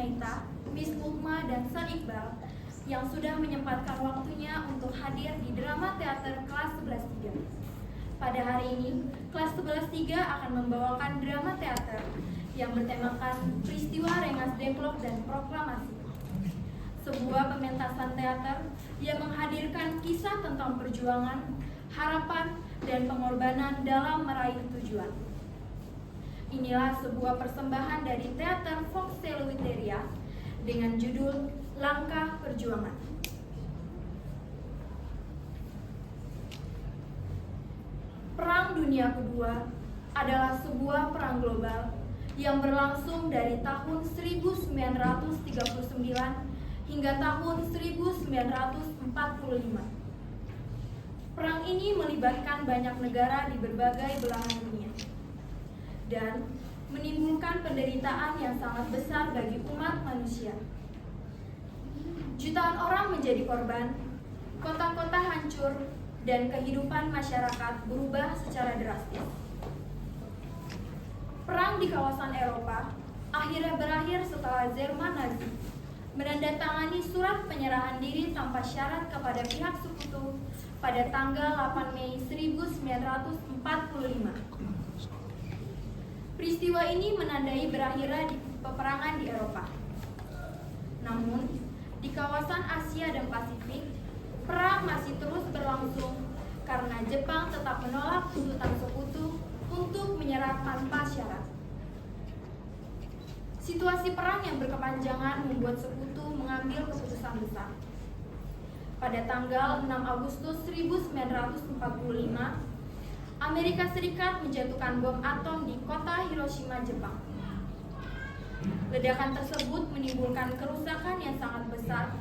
Junaita, Miss Mukma, dan San Iqbal yang sudah menyempatkan waktunya untuk hadir di drama teater kelas 11-3. Pada hari ini, kelas 11-3 akan membawakan drama teater yang bertemakan peristiwa Rengas Dengklok dan Proklamasi. Sebuah pementasan teater yang menghadirkan kisah tentang perjuangan, harapan, dan pengorbanan dalam meraih tujuan. Inilah sebuah persembahan dari Teater Fox Selewiteria dengan judul Langkah Perjuangan. Perang Dunia Kedua adalah sebuah perang global yang berlangsung dari tahun 1939 hingga tahun 1945. Perang ini melibatkan banyak negara di berbagai belahan dunia dan menimbulkan penderitaan yang sangat besar bagi umat manusia. Jutaan orang menjadi korban, kota-kota hancur, dan kehidupan masyarakat berubah secara drastis. Perang di kawasan Eropa akhirnya berakhir setelah Jerman Nazi menandatangani surat penyerahan diri tanpa syarat kepada pihak sekutu pada tanggal 8 Mei 1945. Peristiwa ini menandai berakhirnya di peperangan di Eropa. Namun, di kawasan Asia dan Pasifik, perang masih terus berlangsung karena Jepang tetap menolak tuntutan sekutu untuk menyerah tanpa syarat. Situasi perang yang berkepanjangan membuat sekutu mengambil keputusan besar. Pada tanggal 6 Agustus 1945, Amerika Serikat menjatuhkan bom atom di kota Hiroshima, Jepang. Ledakan tersebut menimbulkan kerusakan yang sangat besar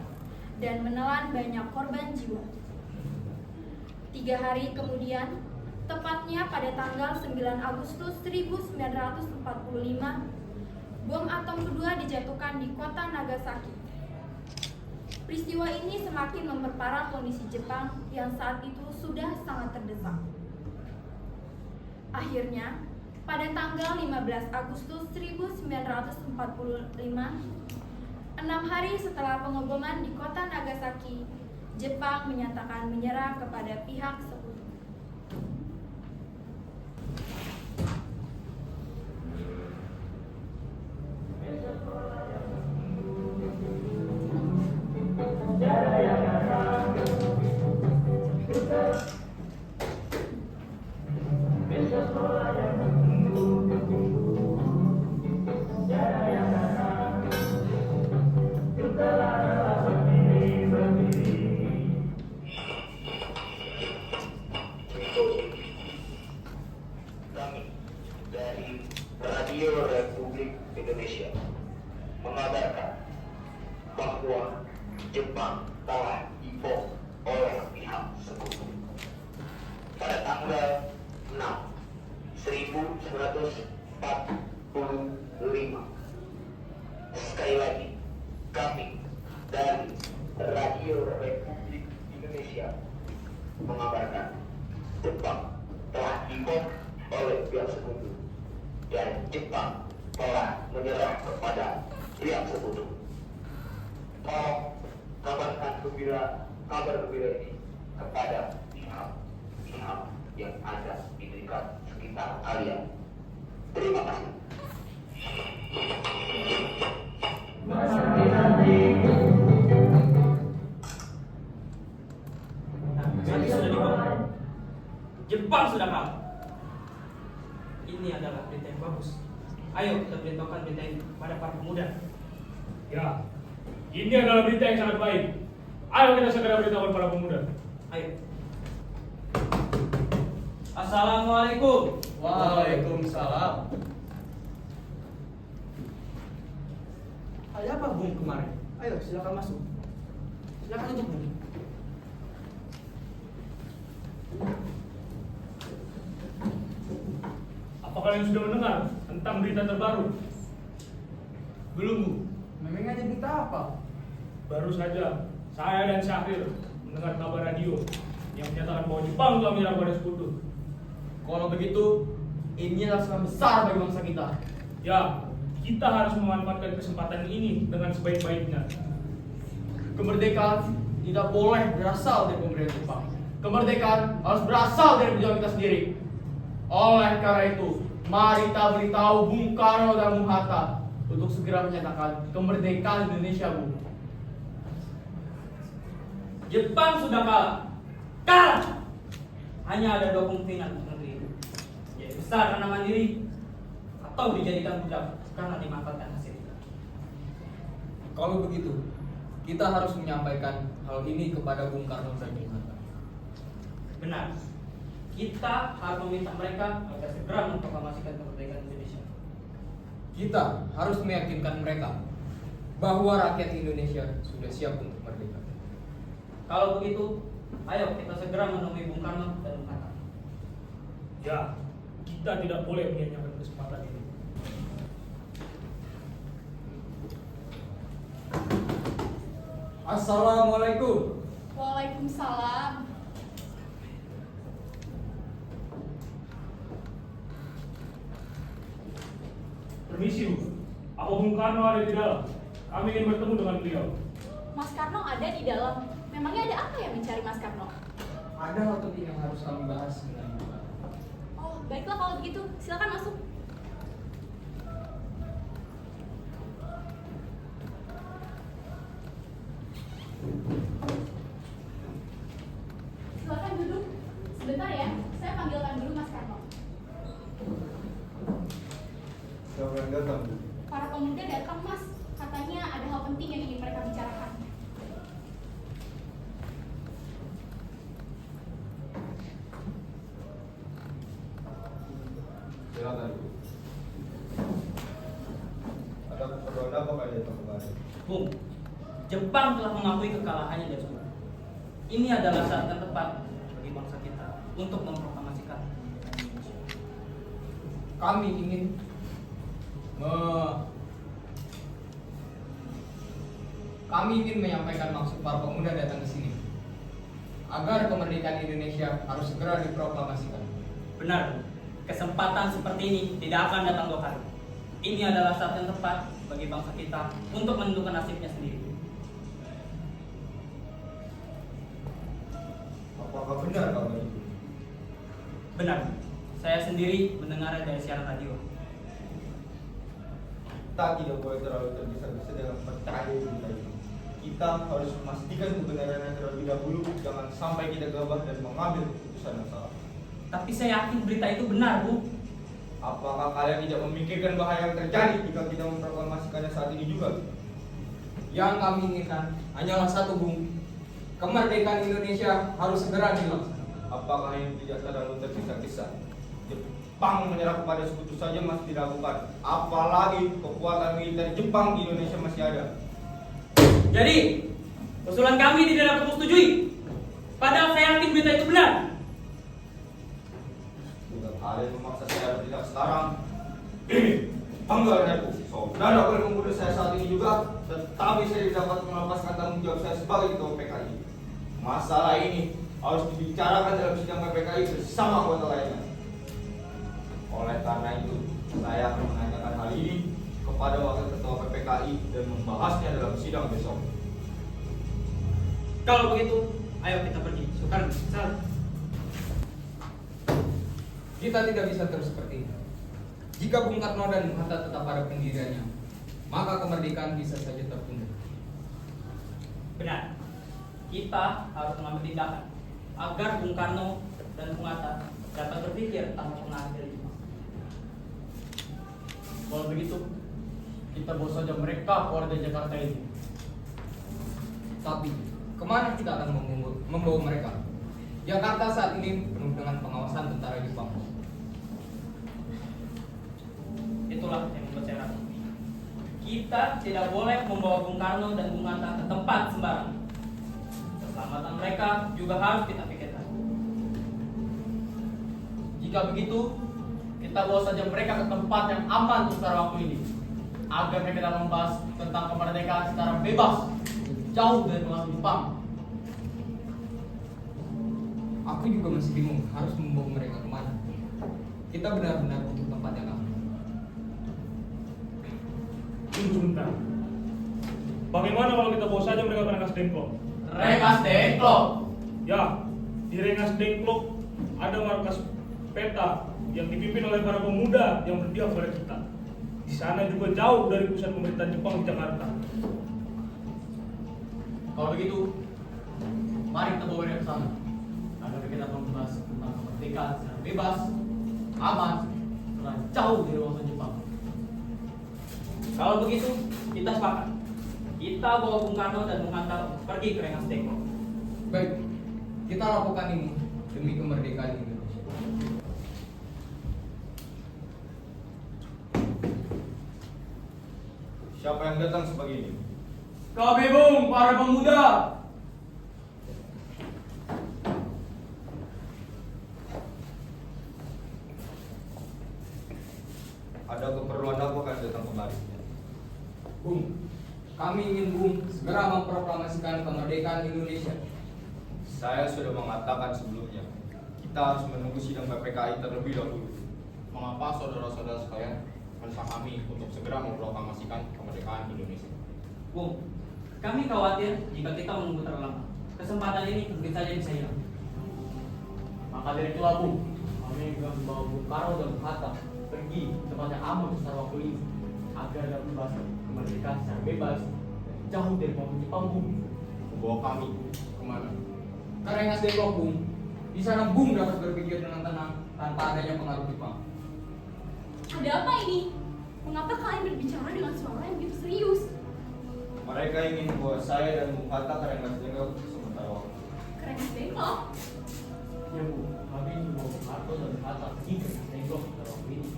dan menelan banyak korban jiwa. 3 hari kemudian, tepatnya pada tanggal 9 Agustus 1945, bom atom kedua dijatuhkan di kota Nagasaki. Peristiwa ini semakin memperparah kondisi Jepang yang saat itu sudah sangat terdesak. Akhirnya, pada tanggal 15 Agustus 1945, 6 hari setelah pengeboman di kota Nagasaki, Jepang menyatakan menyerah kepada pihak sekutu. Kami dari Radio Republik Indonesia mengabarkan bahwa Jepang telah dibom oleh pihak sekutu pada tanggal 6 1945. Sekali lagi, kami dari Radio Republik Indonesia mengabarkan Jepang telah dibom oleh pihak sekutu dan Jepang telah menyerah kepada pihak sekutu. Tolong kabarkan kabar gembira ini kepada pihak yang ada di dekat sekitar kalian. Terima kasih. Nanti sudah dibom. Jepang sudah kalah. Ini adalah berita yang bagus. Ayo kita beritahukan berita ini pada para pemuda. Ya, ini adalah berita yang sangat baik. Ayo kita segera beritahukan para pemuda. Ayo. Assalamualaikum. Waalaikumsalam. Ada apa Bung kemarin? Ayo silakan masuk. Silakan duduk Bung. Apa kalian sudah mendengar tentang berita terbaru? Belum, Bu. Memang ada berita apa? Baru saja saya dan Syahrir mendengar kabar radio yang menyatakan bahwa Jepang telah menyerang pada sekutu. Kalau begitu, ini adalah serangan besar bagi bangsa kita. Ya, kita harus memanfaatkan kesempatan ini dengan sebaik-baiknya. Kemerdekaan tidak boleh berasal dari pemerintah Jepang. Kemerdekaan harus berasal dari perjuangan kita sendiri. Oleh karena itu, mari kita beritahu Bung Karno dan Bung Hatta untuk segera menyatakan kemerdekaan Indonesia, Bu. Jepang sudah kalah. Kalah. Hanya ada dua kemungkinan untuk negeri ini, yaitu besar karena mandiri atau dijadikan budak karena dimanfaatkan hasilnya. Kalau begitu, kita harus menyampaikan hal ini kepada Bung Karno dan Bung Hatta. Benar. Kita harus meminta mereka agar segera memproklamasikan kemerdekaan Indonesia. Kita harus meyakinkan mereka bahwa rakyat Indonesia sudah siap untuk merdeka. Kalau begitu, ayo kita segera menemui Bung Karno dan Bung Hatta. Ya, kita tidak boleh menyia-nyiakan kesempatan ini. Assalamualaikum. Waalaikumsalam. Permisi, Bu. Apa Bung Karno ada di dalam? Kami ingin bertemu dengan beliau. Mas Karno ada di dalam. Memangnya ada apa yang mencari Mas Karno? Ada hal penting yang harus kami bahas dengan Bung Karno. Oh, baiklah kalau begitu. Silakan masuk. Silakan duduk. Sebentar ya, saya panggilkan dulu Mas Karno. Siapa yang datang, Bu? Para pemuda datang, Mas. Katanya ada hal penting yang ingin mereka bicarakan. Silakan, Bu. Ada keperluan apa kalian datang kemari? Bung, Jepang telah mengakui kekalahannya dan semua. Ini adalah saat yang tepat bagi bangsa kita untuk memproklamasikan Indonesia. Kami ingin menyampaikan maksud para pemuda datang ke sini agar kemerdekaan Indonesia harus segera diproklamasikan. Benar, kesempatan seperti ini tidak akan datang dua kali. Ini adalah saat yang tepat bagi bangsa kita untuk menentukan nasibnya sendiri. Apakah benar kabar itu? Benar, saya sendiri mendengarnya dari siaran radio. Kita tidak boleh terlalu tergesa-gesa dalam percaya berita itu. Kita harus memastikan kebenarannya terlebih dahulu, jangan sampai kita gabah dan mengambil keputusan yang salah. Tapi saya yakin berita itu benar, Bu. Apakah kalian tidak memikirkan bahaya yang terjadi jika kita memproklamasikannya saat ini juga? Yang kami inginkan hanyalah satu, Bung. Kemerdekaan Indonesia harus segera dilaksanakan. Apakah ini tidak terlalu tergesa-gesa? Jepang menyerah kepada sekutu saja masih dilakukan. Apalagi kekuatan militer Jepang di Indonesia masih ada. Jadi, usulan kami tidak dapat disetujui. Padahal saya yakin berita itu benar. Jika kalian memaksa saya bertindak sekarang, ini anggaranku. Saudara boleh membunuh saya saat ini juga, tetapi saya tidak dapat melepaskan tanggung jawab saya sebagai ketua PKI. Masalah ini harus dibicarakan dalam sidang PPKI bersama anggota lainnya. Oleh karena itu, saya akan menanyakan hal ini kepada wakil ketua PPKI dan membahasnya dalam sidang besok. Kalau begitu, ayo kita pergi. Soekarno, Sal. Kita tidak bisa terus seperti ini. Jika Bung Karno dan Bung Hatta tetap pada pendiriannya, maka kemerdekaan bisa saja tertunda. Benar. Kita harus mengambil tindakan agar Bung Karno dan Bung Hatta dapat berpikir tanpa pengaruh dari Jepang. Kalau begitu, kita bawa saja mereka keluar dari Jakarta ini. Tapi, kemana kita akan membawa mereka? Jakarta saat ini penuh dengan pengawasan tentara Jepang. Itulah yang membuat saya ragu. Kita tidak boleh membawa Bung Karno dan Bung Hatta ke tempat sembarang. Keselamatan mereka juga harus kita pikirkan. Jika begitu, kita bawa saja mereka ke tempat yang aman untuk secara waktu ini, agar mereka dapat membahas tentang kemerdekaan secara bebas, jauh dari pengaruh Jepang. Aku juga masih bingung harus membawa mereka kemana. Kita benar-benar butuh tempat yang aman. Tunggu sebentar. Bagaimana kalau kita bawa saja mereka ke Rengas Dengklok? Rengas Dengklok. Ya, di Rengas Dengklok ada markas peta yang dipimpin oleh para pemuda yang berpihak pada kita. Di sana juga jauh dari pusat pemerintahan Jepang di Jakarta. Kalau begitu, mari kita bawa mereka ke sana. Agar kita membahas tentang kemerdekaan secara bebas, aman, serta jauh dari wawasan Jepang. Kalau begitu, kita sepakat. Kita bawa Bung Karno dan Bung Hatta pergi ke Rengas Dengklok. Baik, kita lakukan ini demi kemerdekaan Indonesia. Siapa yang datang sebagai ini? Kami Bung, para pemuda. Ada keperluan apa kan datang kemari? Bung, kami ingin Bung segera memproklamasikan kemerdekaan Indonesia. Saya sudah mengatakan sebelumnya, kita harus menunggu sidang PPKI terlebih dahulu. Mengapa saudara-saudara sekalian mendesak kami untuk segera memproklamasikan kemerdekaan Indonesia? Bung, kami khawatir jika kita menunggu terlalu lama. Kesempatan ini mungkin saja bisa hilang. Maka dari itulah Bung, kami juga membawa Bung Karno dan Bung Hatta pergi ke tempat yang aman secara waktu ini agar dapat membahas kemerdekaan secara bebas dan jauh dari pengaruh Jepang Bung. Membawa kami kemana? Ke Rengas Dengklok Bung. Di sana Bung dapat berpikir dengan tenang tanpa adanya pengaruh Jepang. Ada apa ini? Mengapa kalian berbicara dengan suara yang begitu serius? Mereka ingin membawa saya dan Bung Hatta ke Rengas Dengklok sementara waktu. Keren Dengklok. Ya Bu, kami membawa Bung Karno dan Bung Hatta pergi ke Dengklok secara waktu ini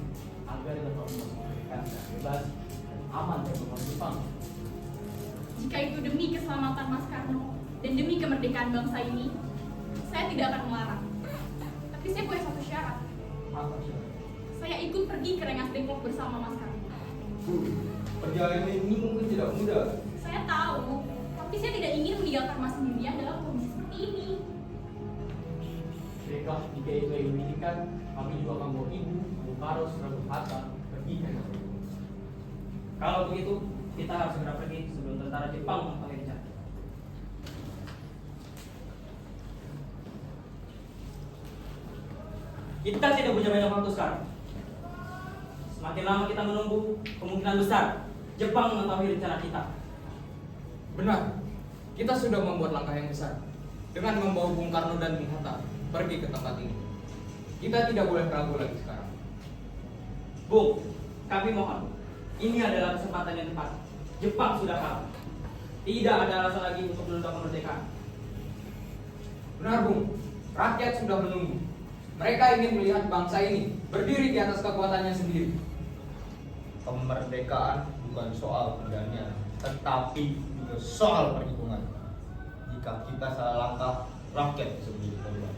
agar dapat membahas kemerdekaan secara bebas dan aman dari pengaruh Jepang. Jika itu demi keselamatan Mas Karno dan demi kemerdekaan bangsa ini, saya tidak akan melarang. Tapi saya punya satu syarat. Apa sih? Saya ikut pergi ke Rengas Dengklok bersama Mas Karno. Perjalanan ini mungkin tidak mudah. Saya tahu, tapi saya tidak ingin meninggalkan Mas sendirian dalam kondisi seperti ini. Baiklah, jika itu yang diinginkan, kami juga akan bawa Ibu, Bung Karno, serta Bung Hatta pergi ke Rengas Dengklok. Kalau begitu, kita harus segera pergi sebelum tentara Jepang mengetahui rencana. Kita tidak punya banyak waktu sekarang. Semakin lama kita menunggu, kemungkinan besar Jepang mengetahui rencana kita. Benar, kita sudah membuat langkah yang besar dengan membawa Bung Karno dan Bung Hatta pergi ke tempat ini. Kita tidak boleh ragu lagi sekarang. Bung, kami mohon, ini adalah kesempatan yang tepat. Jepang sudah kalah. Tidak ada alasan lagi untuk menunda kemerdekaan. Benar Bung, rakyat sudah menunggu. Mereka ingin melihat bangsa ini berdiri di atas kekuatannya sendiri. Kemerdekaan bukan soal perdanian, tetapi juga soal perhitungan. Jika kita salah langkah, rakyat bisa menjadi korban.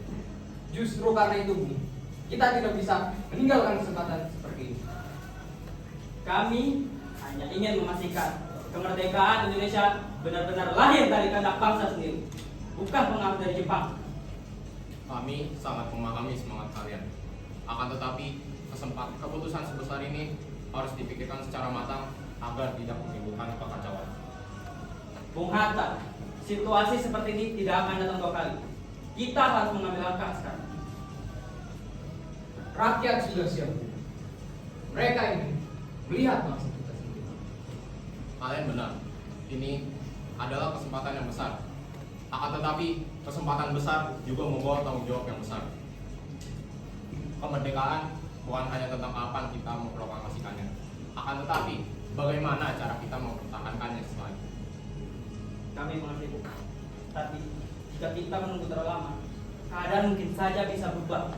Justru karena itu Bung, kita tidak bisa meninggalkan kesempatan seperti ini. Kami hanya ingin memastikan kemerdekaan Indonesia benar-benar lahir dari kehendak bangsa sendiri, bukan pengaruh dari Jepang. Kami sangat memahami semangat kalian. Akan tetapi, keputusan sebesar ini harus dipikirkan secara matang agar tidak menimbulkan kekacauan. Bung Hatta, situasi seperti ini tidak akan datang dua kali. Kita harus mengambil langkah sekarang. Rakyat sudah siap. Mereka ingin melihat bangsa kita sendiri. Kalian benar, ini adalah kesempatan yang besar. Akan tetapi, kesempatan besar juga membawa tanggung jawab yang besar. Kemerdekaan bukan hanya tentang kapan kita memproklamasikannya, akan tetapi bagaimana cara kita mempertahankannya setelah itu. Kami mengerti, Bu. Tapi jika kita menunggu terlalu lama, keadaan mungkin saja bisa berubah.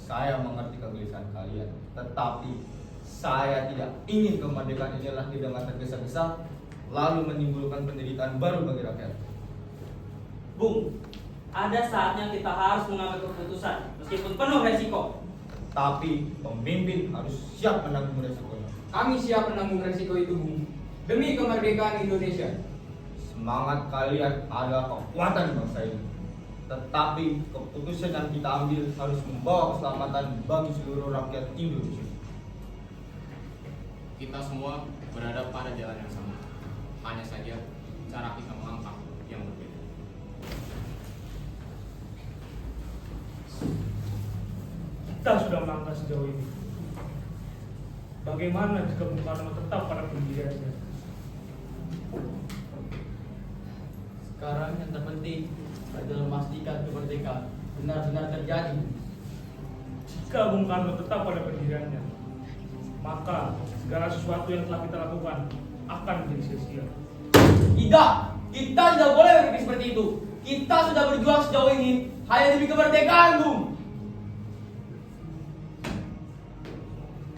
Saya mengerti kegelisahan kalian, tetapi saya tidak ingin kemerdekaan ini lahir dengan tergesa-gesa, lalu menimbulkan penderitaan baru bagi rakyat. Bung, ada saatnya kita harus mengambil keputusan meskipun penuh resiko. Tapi pemimpin harus siap menanggung resikonya. Kami siap menanggung resiko itu Bung, demi kemerdekaan Indonesia. Semangat kalian adalah kekuatan bangsa ini. Tetapi keputusan yang kita ambil harus membawa keselamatan bagi seluruh rakyat Indonesia. Kita semua berada pada jalan yang sama. Hanya saja cara kita melangkah yang berbeda. Kita sudah melangkah sejauh ini. Bagaimana jika Bung Karno tetap pada pendiriannya? Sekarang yang terpenting adalah memastikan kemerdekaan benar-benar terjadi. Jika Bung Karno tetap pada pendiriannya, maka segala sesuatu yang telah kita lakukan akan menjadi sia-sia. Tidak, kita tidak boleh berpikir seperti itu. Kita sudah berjuang sejauh ini hanya demi kemerdekaan, Bung.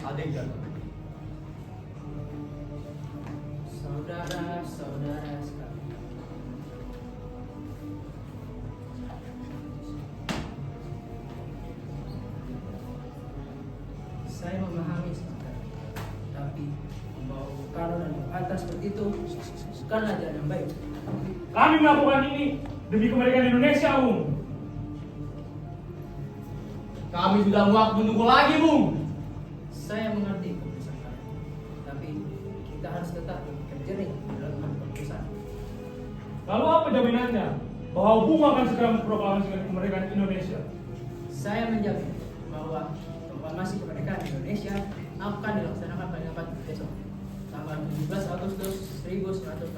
Adegan. Saudara-saudara sekalian, saya memahami sekali, tapi membawa Bung Karno dan Bung Hatta seperti itu bukanlah jalan yang baik. Kami melakukan ini demi kemerdekaan Indonesia, Bung. Kami sudah muak menunggu lagi, Bung. Saya mengerti keputusan kalian, tapi kita harus tetap berpikir jernih dalam mengambil keputusan. Lalu apa jaminannya bahwa Bung akan segera memproklamasikan kemerdekaan Indonesia? Saya menjamin bahwa proklamasi kemerdekaan Indonesia akan dilaksanakan paling lambat besok, tanggal 17 Agustus 1945.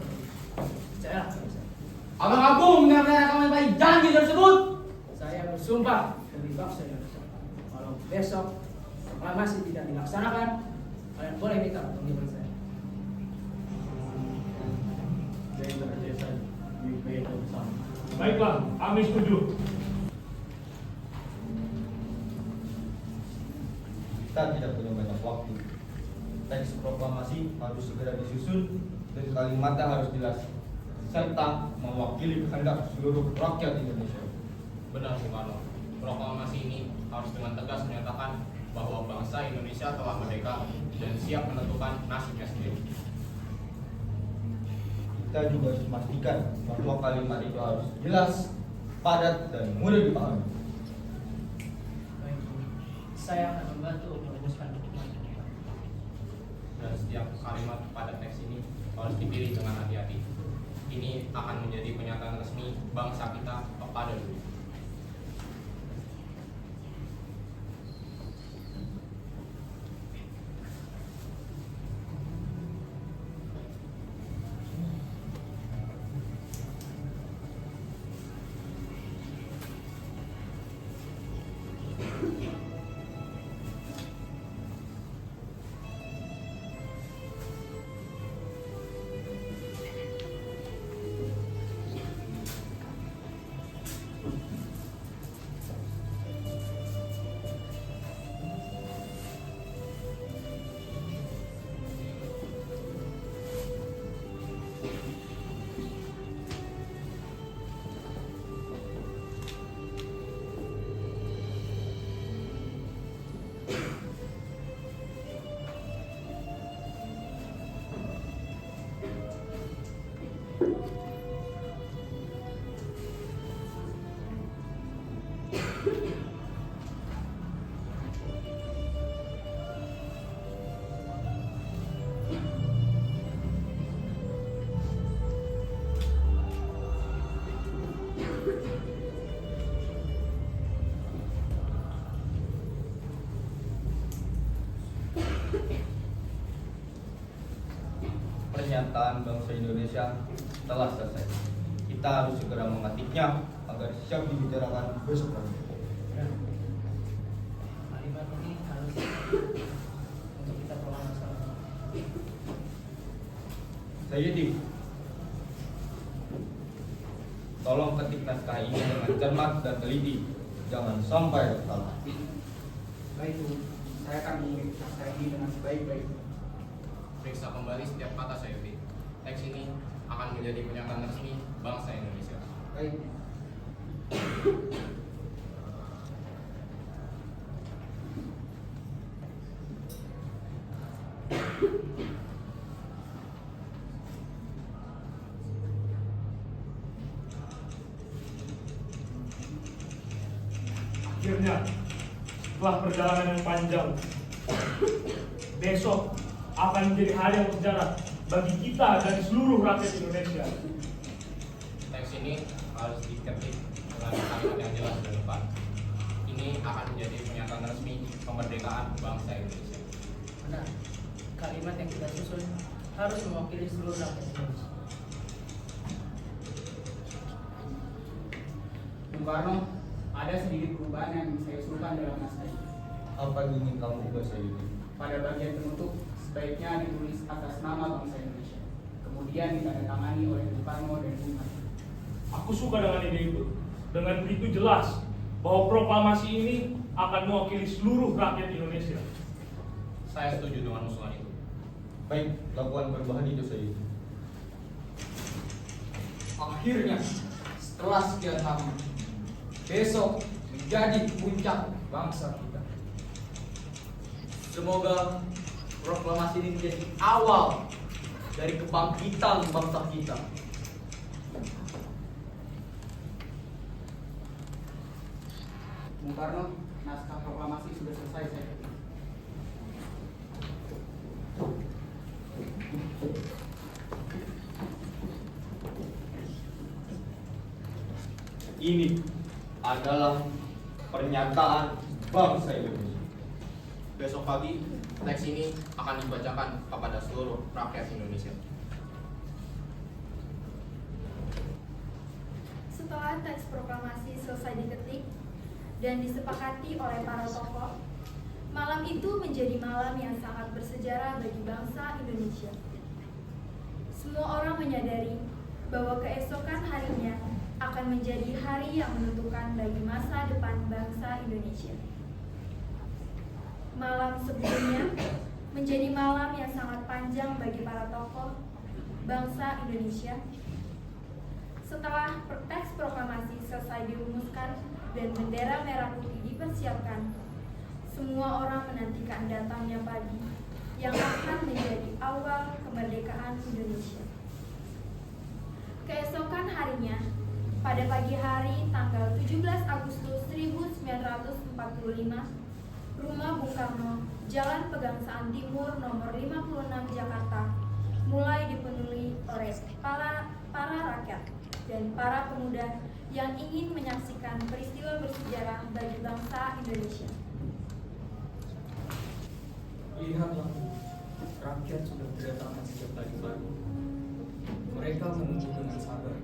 Percayalah pada saya. Apakah Agung benar-benar akan menepati janji tersebut? Saya bersumpah demi bangsa Indonesia, kalau besok proklamasi tidak dilaksanakan, kalian boleh minta penghiburan saya. Saya percaya saja. Baik-baik bersama. Baiklah, kami setuju. Kita tidak punya banyak waktu. Teks proklamasi harus segera disusun dan kalimatnya harus jelas serta mewakili kehendak seluruh rakyat Indonesia. Benar, Bung Karno. Proklamasi ini harus dengan tegas menyatakan bahwa bangsa Indonesia telah merdeka dan siap menentukan nasibnya sendiri. Kita juga harus memastikan bahwa kalimat itu harus jelas, padat, dan mudah dipahami. Baik, saya akan membantu merumuskan dokumen. Dan setiap kalimat pada teks ini harus dipilih dengan hati-hati. Ini akan menjadi pernyataan resmi bangsa kita kepada dunia. Pernyataan bangsa Indonesia telah selesai. Kita harus segera mengetiknya agar siap dibicarakan besok pagi. Kalimat ini harus untuk kita proklamasikan. Sayyidi, tolong ketik naskah ini dengan cermat dan teliti, jangan sampai salah. Baik, Bu. Saya akan mengulik naskah ini dengan sebaik-baik. Periksa kembali setiap kata Sayuti. Teks ini akan menjadi pernyataan resmi bangsa Indonesia. Baik. Akhirnya, setelah perjalanan yang panjang, besok akan menjadi hari yang bersejarah bagi kita dan seluruh rakyat Indonesia. Teks ini harus diketik dengan kalimat yang jelas dan tepat. Ini akan menjadi pernyataan resmi kemerdekaan bangsa Indonesia. Benar, kalimat yang kita susun harus mewakili seluruh rakyat Indonesia. Bung Karno, ada sedikit perubahan yang saya usulkan dalam naskah ini. Apa yang ingin kamu ubah Sayuti? Pada bagian penutup, sebaiknya ditulis atas nama bangsa Indonesia. Kemudian ditandatangani oleh Bung Karno dan Bung Hatta. Aku suka dengan ide itu. Dengan begitu jelas bahwa proklamasi ini akan mewakili seluruh rakyat Indonesia. Saya setuju dengan usulan itu. Baik, lakukan perubahan itu Sayuti. Akhirnya, setelah sekian lama, besok menjadi puncak bangsa kita. Semoga proklamasi ini menjadi awal dari kebangkitan bangsa kita. Bung Karno, naskah proklamasi sudah selesai saya ketik. Ini adalah pernyataan bangsa Indonesia. Besok pagi, teks ini akan dibacakan kepada seluruh rakyat Indonesia. Setelah teks proklamasi selesai diketik dan disepakati oleh para tokoh, malam itu menjadi malam yang sangat bersejarah bagi bangsa Indonesia. Semua orang menyadari bahwa keesokan harinya akan menjadi hari yang menentukan bagi masa depan bangsa Indonesia. Malam sebelumnya menjadi malam yang sangat panjang bagi para tokoh bangsa Indonesia. Setelah teks proklamasi selesai dirumuskan dan bendera merah putih dipersiapkan, semua orang menantikan datangnya pagi yang akan menjadi awal kemerdekaan Indonesia. Keesokan harinya, pada pagi hari tanggal 17 Agustus 1945, Rumah Bung Karno, Jalan Pegangsaan Timur nomor 56 Jakarta, mulai dipenuhi oleh para rakyat dan para pemuda yang ingin menyaksikan peristiwa bersejarah bagi bangsa Indonesia. Lihatlah, rakyat sudah berdatangan sejak tadi pagi. Mereka menunggu dengan sabar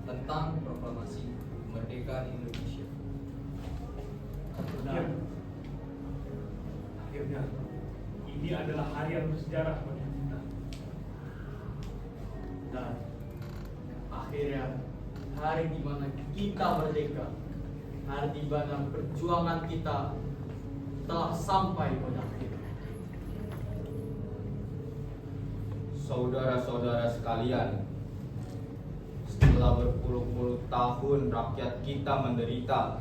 tentang proklamasi kemerdekaan Indonesia. Benar. Akhirnya, ini adalah hari yang bersejarah bagi kita. Dan akhirnya hari di mana kita merdeka, hari di mana perjuangan kita telah sampai pada akhir. Saudara-saudara sekalian, setelah berpuluh-puluh tahun rakyat kita menderita,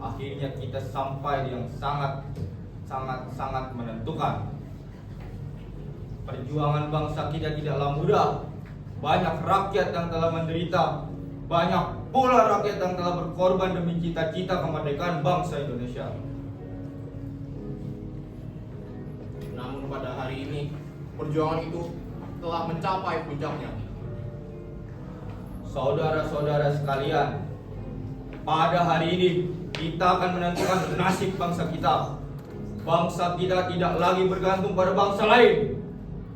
akhirnya kita sampai yang sangat menentukan. Perjuangan bangsa kita tidaklah mudah. Banyak rakyat yang telah menderita, banyak pula rakyat yang telah berkorban demi cita-cita kemerdekaan bangsa Indonesia. Namun pada hari ini, perjuangan itu telah mencapai puncaknya. Saudara-saudara sekalian, pada hari ini kita akan menentukan nasib bangsa kita. Bangsa kita tidak lagi bergantung pada bangsa lain.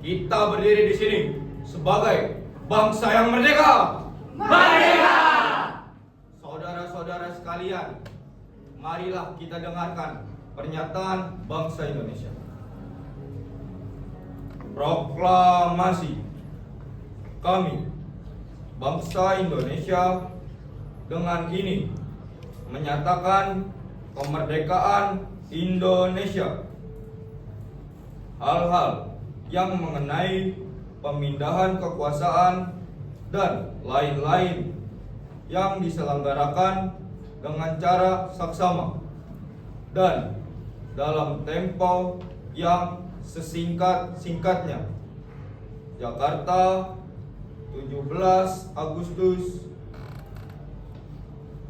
Kita berdiri di sini sebagai bangsa yang merdeka. Merdeka! Saudara-saudara sekalian, marilah kita dengarkan pernyataan bangsa Indonesia. Proklamasi. Kami, bangsa Indonesia, dengan ini menyatakan kemerdekaan Indonesia. Hal-hal yang mengenai pemindahan kekuasaan dan lain-lain yang diselenggarakan dengan cara saksama dan dalam tempo yang sesingkat-singkatnya. Jakarta, 17 Agustus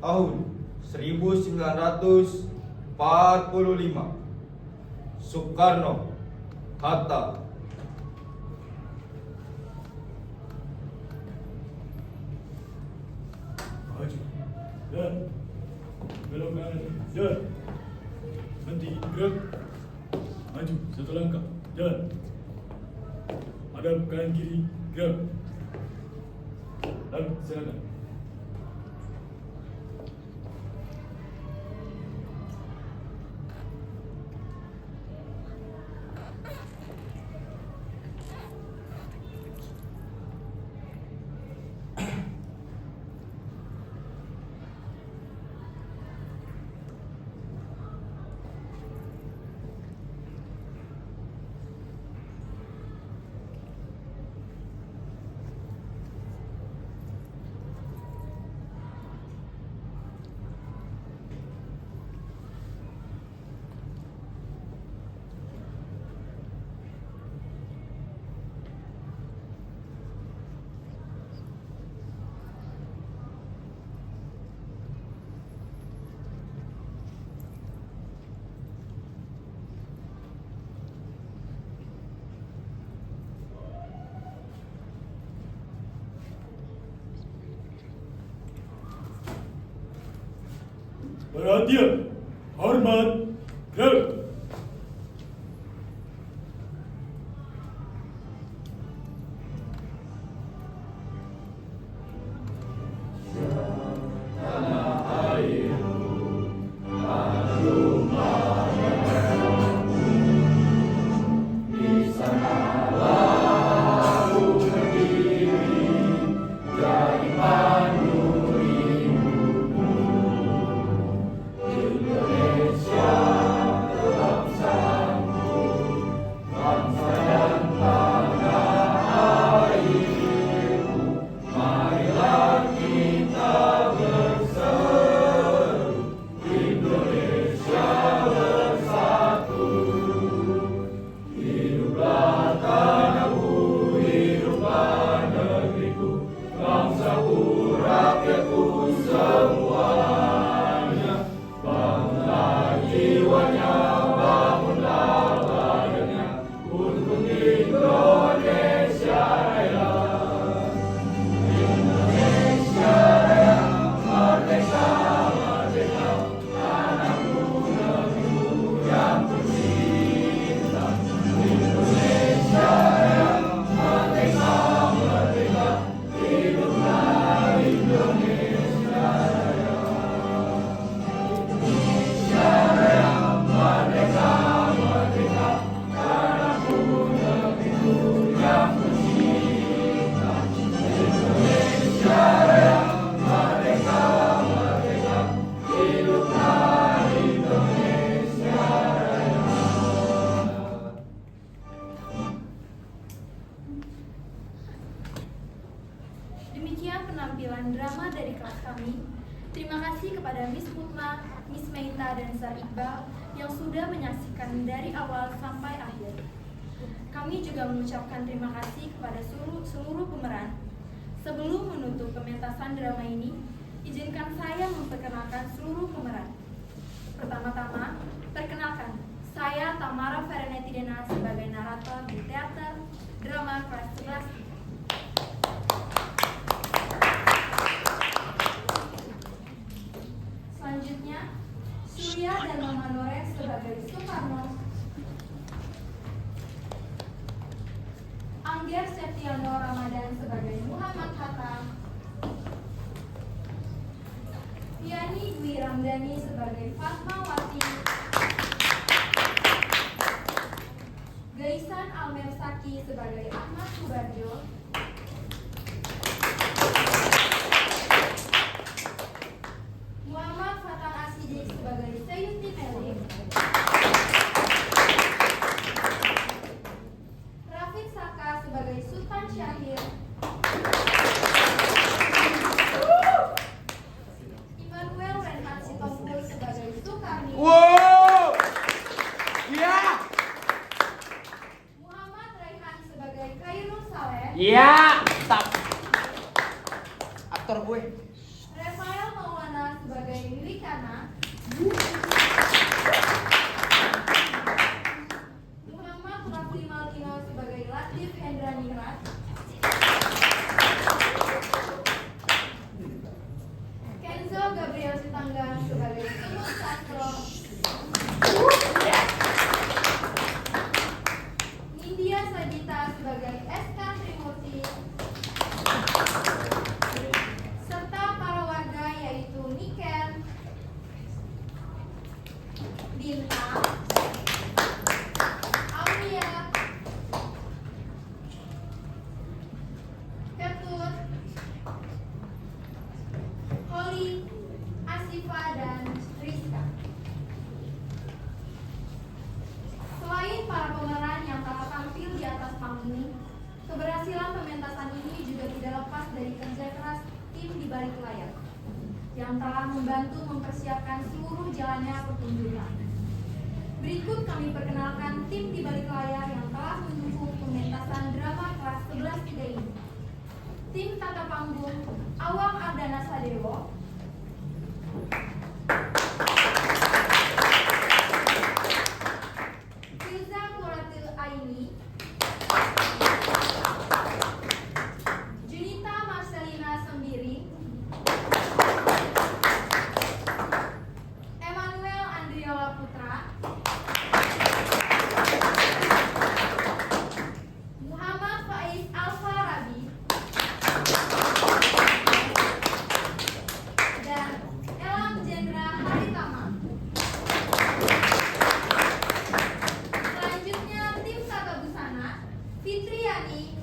tahun 1945. Soekarno, Hatta, Dan belok kanan. Jalan. Nanti gerak. Maju satu langkah. Jalan. Hadap kanan kiri. Gerak. Lalu silakan. Perhatian, hormat, gerak. Demikian penampilan drama dari kelas kami. Terima kasih kepada Miss Mutma, Miss Meita, dan Sir Iqbal yang sudah menyaksikan dari awal sampai akhir. Kami juga mengucapkan terima kasih kepada seluruh pemeran. Sebelum menutup pementasan drama ini, izinkan saya memperkenalkan seluruh pemeran. Pertama-tama, perkenalkan, saya Tamara Fereneti Dena sebagai narator di teater drama kelas 11. Selanjutnya, Surya dan Mama Nore sebagai Soekarno, Angger Septiano Ramadan sebagai Muhammad Hatta, Yani Dwi Ramdhani sebagai Fatmawati, Gaisan Almer Saki sebagai Ahmad Subarjo, Muhammad Fatan Asidik sebagai Sayuti Melik, Rafiq Saka sebagai Sultan Syahir, Immanuel Renhan Sitompul sebagai Sukarni, Wow! Iya! Muhammad Raihan sebagai Khairul Saleh, Iya! Stop! Aktor gue. Rafael Maulana sebagai Lirikana, Muhammad Rafli Maldino sebagai Latif Hendraningrat, Kenzo Gabriel kita sebagai SK Trimurti serta para warga yaitu Niken, Dinta, Aulia, Ketut, Holly, Asifa, dan Rizka. Selain para pemeran yang telah tampil di atas panggung ini, keberhasilan pementasan ini juga tidak lepas dari kerja keras tim di balik layar yang telah membantu mempersiapkan seluruh jalannya pertunjukan. Berikut kami perkenalkan tim di balik layar yang telah mendukung pementasan drama kelas 11-3 ini. Tim tata panggung Awang Ardana Sadewo, Filza Muratil Aini, Junita Marcelina Sembiri, Emmanuel Andriola Putra, Muhammad Faiz Alfa Rabi, dan Elam Jendra Haritama. Selanjutnya tim Tata Busana Fitriani,